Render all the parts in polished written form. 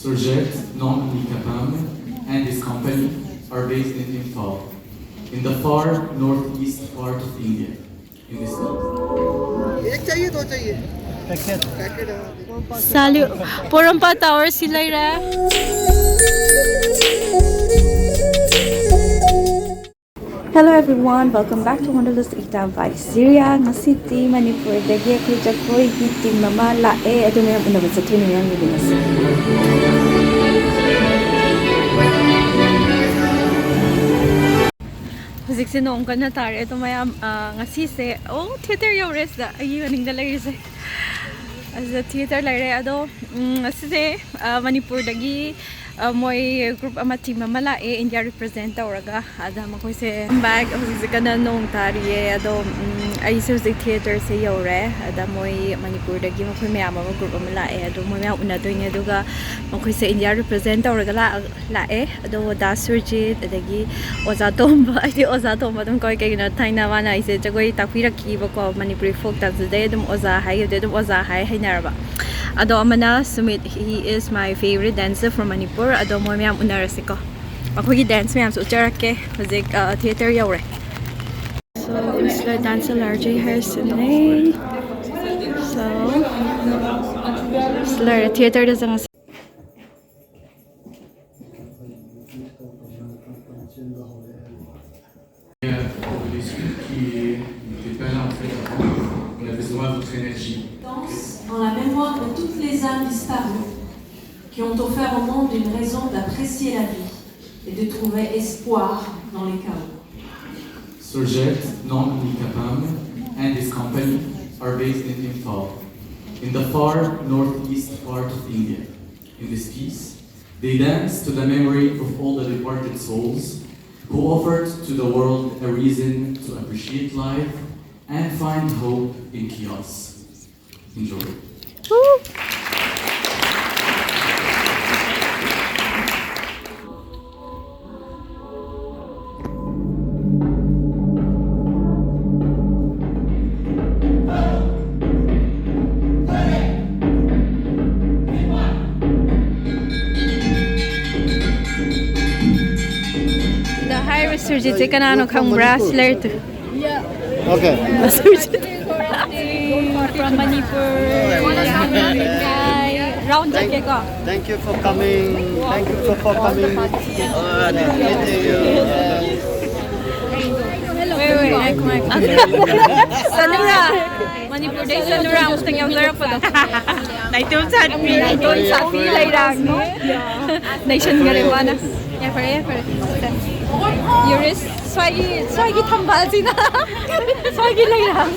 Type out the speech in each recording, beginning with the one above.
Surjet, non-Nikapam, and his company are based in Eiffel, in the far northeast part of India. In this Salut. Porompa Tower sila ra. Hello everyone, welcome back to Wanderlust Ita by Syria. Ngasiti Manipurdagi Lakpa Dancers mama lae adu mayam unnaruba sa tini mayam bibinas. Hujik se noong ka na tare ito mayam ngasi se theater yores da ayi aning da lagi se. As the theater lare ado ngasi se Manipurdagi moi group ama team mama lae India represent oraga ada makoi se bag hujik kana noong tari ado ai se theater se yore ada moi Manipurdagi makoi mayam ama group ama lae ado moi mayam una doing aduga makoi se India represent oraga lae ado da surjit adagi oza tomba ai oza tomba dum koi kai na thaina wana ai se jagoi takpira ki bako Manipuri folk dance de dum oza hai de dum oza hai hainarba ado amana Sumit, he is my favorite dancer from Manipur ado moi mayam unarasiko akogi dance mayam so charake hojik theater yore so this la dancer large hairs today so slar theater da sang on a besoin de votre énergie. En la mémoire de toutes les âmes disparues qui ont offert au monde une raison d'apprécier la vie et de trouver espoir dans les chaos. Surjet, non-Nikapam, and his company are based in Eiffel, in the far northeast part of India. In this piece, they dance to the memory of all the departed souls who offered to the world a reason to appreciate life and find hope in chaos. Enjoy. the high resurgence kanano kang bracelet Yeah. Okay. from Manipur round jacket ko Thank you for coming. Thank you for coming. wait sanura Manipur day sanura ang gusto niya vlog pa daw naitum sapi lairang no nation garewana yeah pare Yuris swagi thambal sina swagi lairang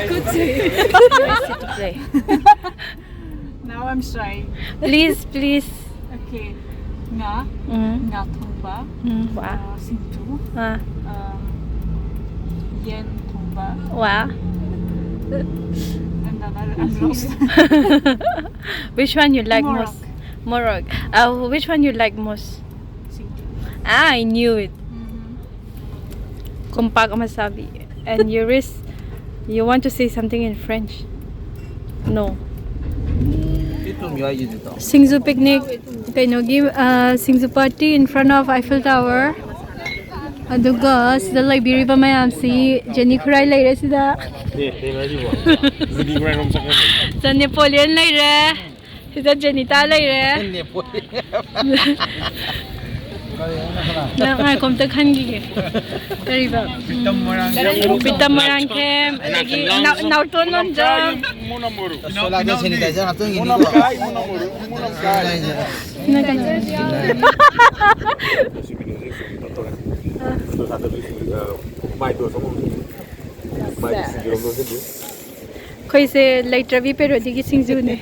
good to play Now I'm shy. please Okay. Nga. Nga thongba. wow Sinju. Yen thongba. wow And then I'm lost. which one you like Morocco. most Morocco which one you like most Sinju. I knew it Kumpak masabi and Yuris you want to say something in French no Sinju picnic kainogi Sinju party in front of Eiffel Tower aduga sida library pa mayam si Jenny Kurai laire sida sa Napoleon laire sida Jenita laire na ngai kom ta khan gi kari ba pitam marang kem lagi now to non jam na kan koi se later vi pero digi Sinju ne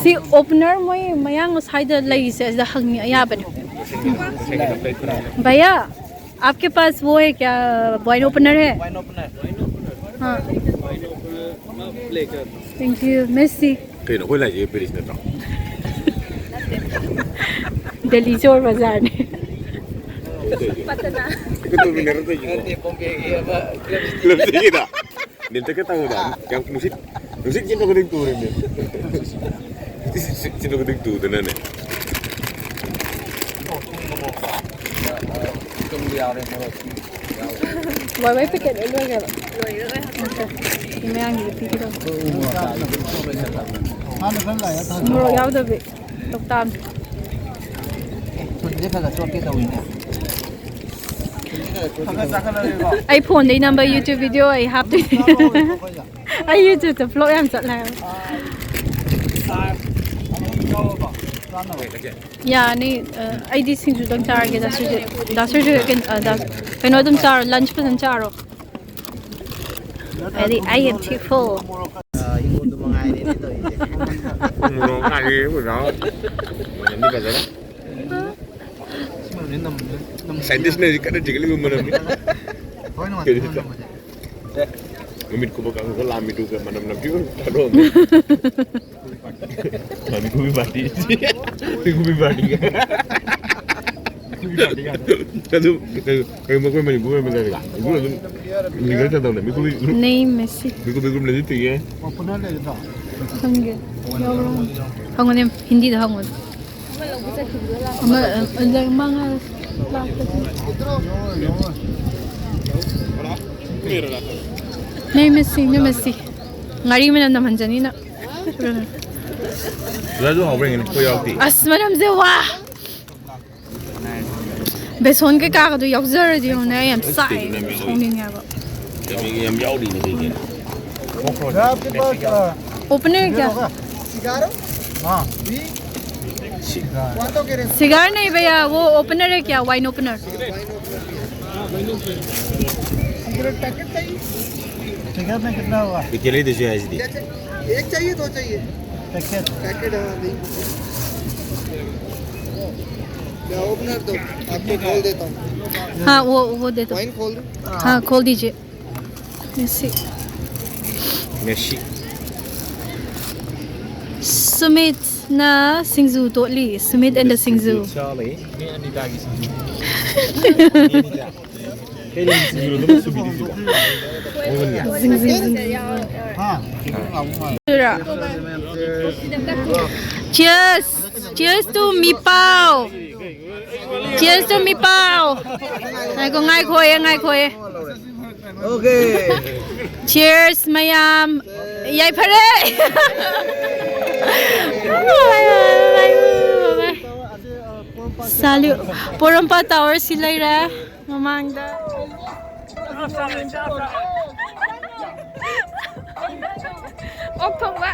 si opener moi mayang side lagi से ऐसा हंग यहाँ पर भैया आपके पास वो है क्या wine opener है हाँ थैंक यू मेसी दिल्ली चोर बाजार ने Belum sedikit tak? Nanti kita tahu dah, yang musik cinta kedeng tu ni. Cinta kedeng tu tu nene. Why pick it? Ini yang gitu kita. Murah jauh dah be. Dokter. iPhone đây number YouTube video I have to. I YouTube the vlog em chọn lại. Yeah, ni I di Sinju dang char ke da surge cái nói dum char lunch pa char ro. I am too full. Saintis ni kat ada jikali mana ni? Mimit ko bakal ko lami tu ke mana juga taruh. Kami ko bibati. Ko bibati. Kalau mau kau mani bukan benar. Ibu tu tinggal kat tahu ni. नहीं Messi. Biku mesti tu ya. Hangge. Hangon Hindi dah hangon. Mga नहीं Messi ngari mana naman jani na Lalu apa yang kau yang ti? asman हमसे वाह बेसन के का तो यार दी होने हम साइ सोनिंग है वो Yang jauh di ni. Opener क्या सिगार नहीं भैया वो ओपनर है क्या वाइन ओपनर सिगार में कितना हुआ Bikin itu saya SD. एक चाहिए दो चाहिए पैकेट क्या ओपनर दो आपको खोल देता हूँ हाँ वो दे दो वाइन खोल दो हाँ खोल दीजिए Messi Messi. Sumit na Sinju totally Sumit and the Sinju Charlie. Ni andi lagi Sinju. Ini Sinju tu subi di situ. हाँ Cheers to mi pao Cheers to mi pao Ngay khoi okay Cheers mayam Yai pare Salute Porompa Tower silay ra mamangda Open wa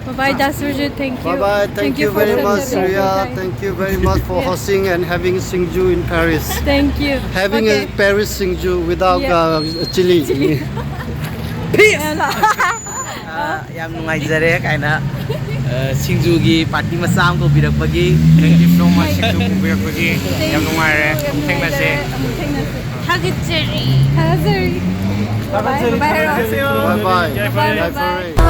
Bye-bye, Dasurju. Thank you. Bye-bye. Thank you very much, Surya. Thank you very much for hosting and having Sinju in Paris. Thank you. Having a Paris Sinju without chili. Yang nungajare kaina Sinju gi party masam ko birakpagi. Thank you so much Sinju ko birakpagi. Yang nungare thengnase. Hagajari. Bye-bye. Bye-bye.